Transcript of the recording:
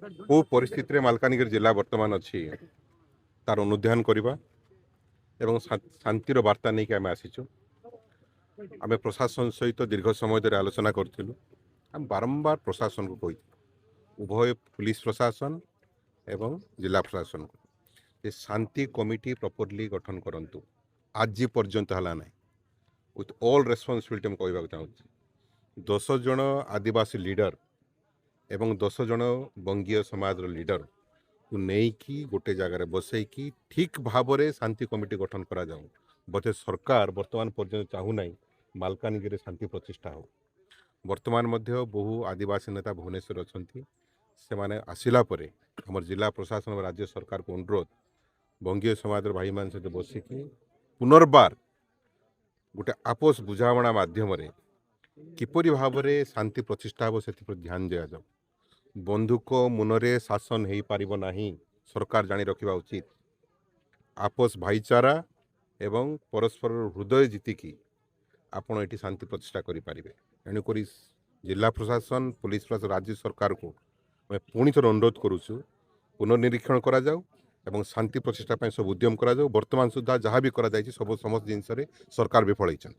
को परिस्थिति मालकानगिरी जिला वर्तमान अच्छी तार अनुध्यान करवा एवं शांतिर वार्ता नहीं कि आम आसीचु आम प्रशासन सहित दीर्घ समय धरे आलोचना करूँ आम बारंबार प्रशासन को कही उभय पुलिस प्रशासन एवं जिला प्रशासन को ये शांति कमिटी प्रॉपर्ली गठन करंतु आज पर्यंत है ना विथ ऑल रेस्पॉन्सिबिलिटी मैं कहवाक चाहूँगी 10 जन आदिवासी लीडर एवं 10 जन बंगीय समाज लीडर को नेकी गोटे जगार बसईकी ठीक भाव में शांति कमिटी गठन करा जाऊ बोधे सरकार वर्तमान पर्यंत चाहूना मालकानगिरी शांति प्रतिष्ठा हो वर्तमान मध्य बहु आदिवासी नेता भुवनेश्वर अच्छा से माने आसिला परे हमर जिला प्रशासन और राज्य सरकार को अनुरोध बंगीय समाज भाई मान सहित बसिकी पुनर्बार गोटे आपस बुझाणा मध्यम किपरि भाव में शांति प्रतिष्ठा हो से ध्यान दिया जाऊ बंधुक मुनरे शासन हो पारिब नाही सरकार जानी रखा उचित आपस भाईचारा एवं परस्पर हृदय जीतिकी आपण ये शांति प्रतिष्ठा करें एणुक जिला प्रशासन पुलिस प्रशासन राज्य सरकार को मैं पुणी थर अनुरोध करुचु पुनर्निरीक्षण करा जाऊ एवं शांति प्रतिष्ठा सब उद्यम करा जाऊ वर्तमान सुधा जहाँ भी करा जायछि सब समस्त जिनस सरकार विफल होइछन।